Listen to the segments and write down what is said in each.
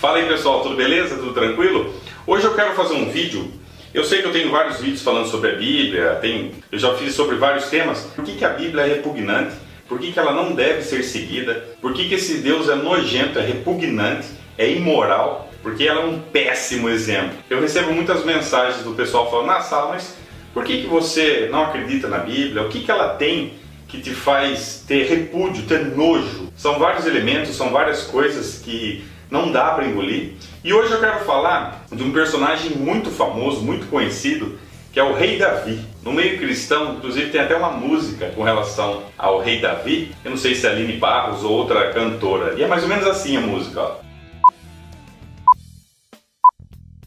Fala aí pessoal, tudo beleza? Tudo tranquilo? Hoje eu quero fazer um vídeo. Eu sei que eu tenho vários vídeos falando sobre a Bíblia, eu já fiz sobre vários temas. Por que a Bíblia é repugnante? Por que ela não deve ser seguida? Por que esse Deus é nojento, é repugnante, é imoral? Porque ela é um péssimo exemplo. Eu recebo muitas mensagens do pessoal falando: ah, Sala, mas por que você não acredita na Bíblia? O que ela tem que te faz ter repúdio, ter nojo? São vários elementos, são várias coisas que não dá para engolir. E hoje eu quero falar de um personagem muito famoso, muito conhecido, que é o Rei Davi. No meio cristão, inclusive, tem até uma música com relação ao Rei Davi. Eu não sei se é Aline Barros ou outra cantora. E é mais ou menos assim a música, ó.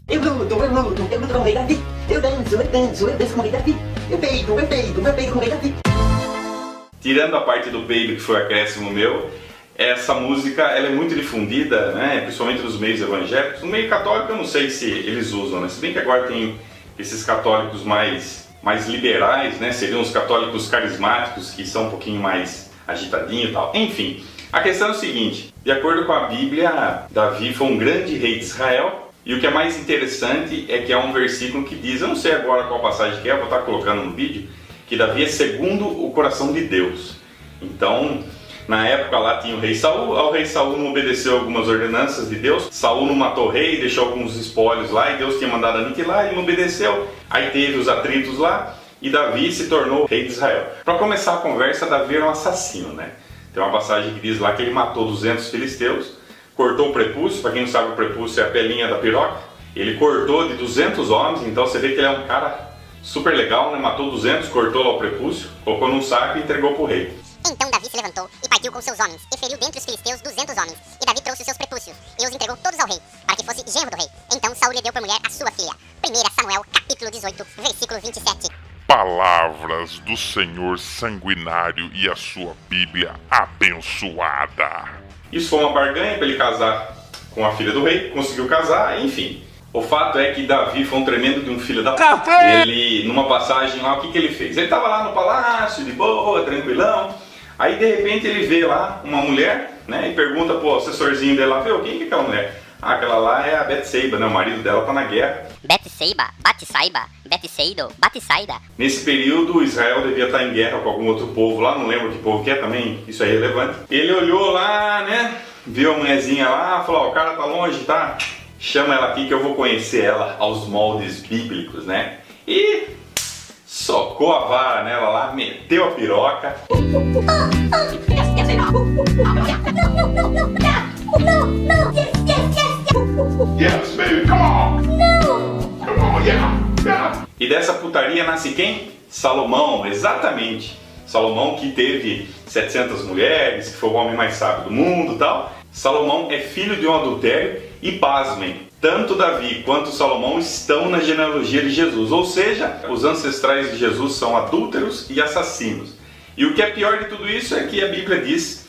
Eu luto com o Rei Davi. Eu danço com o Rei Davi. Eu peido com o Rei Davi. Tirando a parte do peido, que foi acréscimo meu, essa música ela é muito difundida, né, principalmente nos meios evangélicos. No meio católico eu não sei se eles usam, né? Se bem que agora tem esses católicos mais liberais, né? Seriam os católicos carismáticos, que são um pouquinho mais agitadinhos e tal. Enfim, a questão é o seguinte: de acordo com a Bíblia, Davi foi um grande rei de Israel. E o que é mais interessante é que há um versículo que diz, eu não sei agora qual passagem que é, eu vou estar colocando no vídeo, que Davi é segundo o coração de Deus. Então, na época lá tinha o rei Saul, o rei Saul não obedeceu algumas ordenanças de Deus, Saul não matou o rei, deixou alguns espólios lá e Deus tinha mandado aniquilar, ele não obedeceu, aí teve os atritos lá e Davi se tornou rei de Israel. Para começar a conversa, Davi era um assassino, né? Tem uma passagem que diz lá que ele matou 200 filisteus, cortou o prepúcio. Para quem não sabe, o prepúcio é a pelinha da piroca. Ele cortou de 200 homens, então você vê que ele é um cara super legal, né? Matou 200, cortou lá o prepúcio, colocou num saco e entregou para o rei. Então Davi se levantou e partiu com seus homens, e feriu dentre os filisteus 200 homens. E Davi trouxe os seus prepúcios, e os entregou todos ao rei, para que fosse genro do rei. Então Saul lhe deu por mulher a sua filha. 1 Samuel, capítulo 18, versículo 27. Palavras do Senhor sanguinário e a sua Bíblia abençoada. Isso foi uma barganha para ele casar com a filha do rei, conseguiu casar, enfim. O fato é que Davi foi um tremendo de um filho da p***. Ele, numa passagem lá, o que ele fez? Ele estava lá no palácio, de boa, tranquilão. Aí de repente ele vê lá uma mulher, né, e pergunta pro assessorzinho dele lá: viu, quem que é aquela mulher? Ah, aquela lá é a Betseba, né, o marido dela tá na guerra. Betseba, Batsaiba, Betseido, Batsaida. Nesse período, Israel devia estar em guerra com algum outro povo lá, não lembro que povo que é também, isso é irrelevante. Ele olhou lá, né, viu a mulherzinha lá, falou: ó, o cara tá longe, tá? Chama ela aqui que eu vou conhecer ela aos moldes bíblicos, né? E socou a vara nela lá, meteu a piroca. Yes, baby, come on! Come on, yeah! E dessa putaria nasce quem? Salomão, exatamente. Salomão, que teve 700 mulheres, que foi o homem mais sábio do mundo e tal. Salomão é filho de um adultério e, pasmem, tanto Davi quanto Salomão estão na genealogia de Jesus. Ou seja, os ancestrais de Jesus são adúlteros e assassinos. E o que é pior de tudo isso é que a Bíblia diz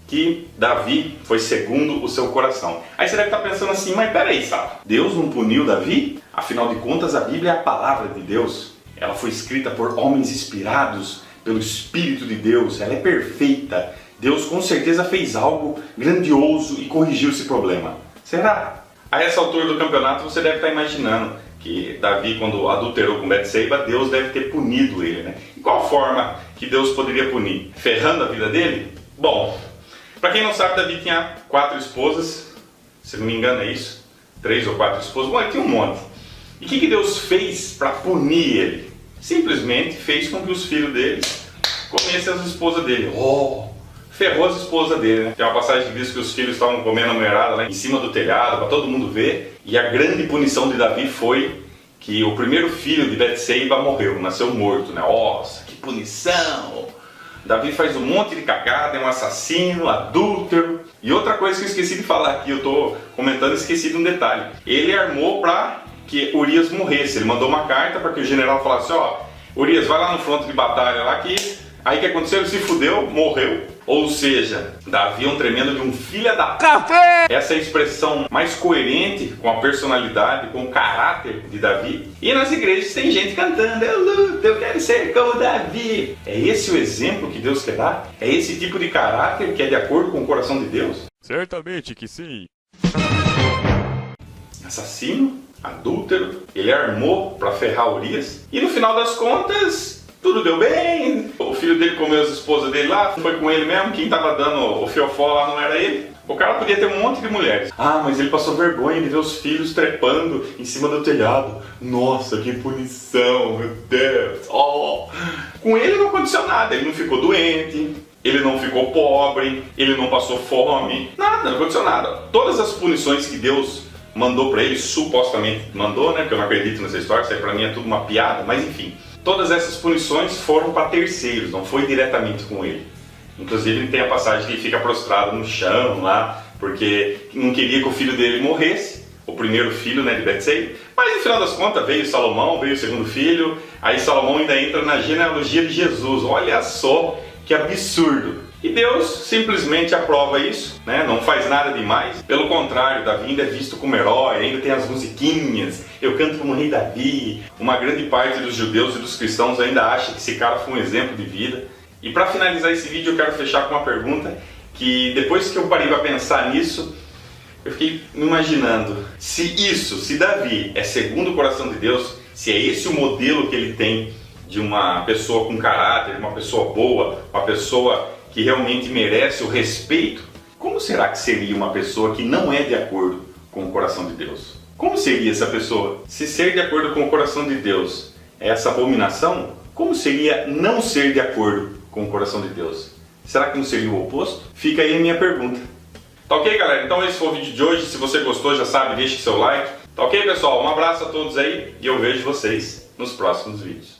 que Davi foi segundo o seu coração. Aí você deve estar pensando assim: mas peraí, Sala, Deus não puniu Davi? Afinal de contas, a Bíblia é a palavra de Deus. Ela foi escrita por homens inspirados pelo Espírito de Deus. Ela é perfeita. Deus com certeza fez algo grandioso e corrigiu esse problema. Será? A essa altura do campeonato você deve estar imaginando que Davi, quando adulterou com Betseba, Deus deve ter punido ele, né? E qual forma que Deus poderia punir? Ferrando a vida dele? Bom, para quem não sabe, Davi tinha 4 esposas, se não me engano é isso, 3 ou 4 esposas, bom, ele tinha um monte. E o que Deus fez para punir ele? Simplesmente fez com que os filhos dele comessem as esposas dele. Ferrou as esposas dele, né? Tem uma passagem que diz que os filhos estavam comendo a mulherada lá em cima do telhado, para todo mundo ver. E a grande punição de Davi foi que o primeiro filho de Betseba morreu, nasceu morto, né? Nossa, que punição! Davi faz um monte de cagada, é um assassino, adúltero. E outra coisa que eu esqueci de falar aqui, eu estou comentando e esqueci de um detalhe. Ele armou para que Urias morresse. Ele mandou uma carta para que o general falasse: ó, Urias, vai lá no fronte de batalha lá que... Aí o que aconteceu? Ele se fudeu, morreu. Ou seja, Davi é um tremendo de um filho da café. Essa é a expressão mais coerente com a personalidade, com o caráter de Davi. E nas igrejas tem gente cantando: eu luto, eu quero ser como Davi. É esse o exemplo que Deus quer dar? É esse tipo de caráter que é de acordo com o coração de Deus? Certamente que sim. assassino, adúltero. Ele armou para ferrar Urias. E no final das contas, tudo deu bem. O filho dele comeu as esposas dele lá, foi com ele mesmo. Quem tava dando o fiofó lá não era ele. O cara podia ter um monte de mulheres. Ah, mas ele passou vergonha de ver os filhos trepando em cima do telhado. Nossa, que punição, meu Deus. Oh. Com ele não aconteceu nada. Ele não ficou doente, ele não ficou pobre, ele não passou fome. Nada, não aconteceu nada. Todas as punições que Deus mandou para ele, supostamente mandou, né? Porque eu não acredito nessa história, isso aí pra mim é tudo uma piada, mas enfim. Todas essas punições foram para terceiros, não foi diretamente com ele. Inclusive tem a passagem que ele fica prostrado no chão lá, porque não queria que o filho dele morresse, o primeiro filho, né, de Betseba. Mas no final das contas veio Salomão, veio o segundo filho, aí Salomão ainda entra na genealogia de Jesus. Olha só que absurdo! E Deus simplesmente aprova isso, né? Não faz nada demais. Pelo contrário, Davi ainda é visto como herói, ainda tem as musiquinhas, eu canto como rei Davi. Uma grande parte dos judeus e dos cristãos ainda acha que esse cara foi um exemplo de vida. E para finalizar esse vídeo eu quero fechar com uma pergunta que depois que eu parei para pensar nisso, eu fiquei me imaginando, se Davi é segundo o coração de Deus, se é esse o modelo que ele tem de uma pessoa com caráter, uma pessoa boa, uma pessoa que realmente merece o respeito, como será que seria uma pessoa que não é de acordo com o coração de Deus? Como seria essa pessoa? Se ser de acordo com o coração de Deus é essa abominação, como seria não ser de acordo com o coração de Deus? Será que não seria o oposto? Fica aí a minha pergunta. Tá ok, galera? Então esse foi o vídeo de hoje. Se você gostou, já sabe, deixe seu like. Tá ok, pessoal? Um abraço a todos aí e eu vejo vocês nos próximos vídeos.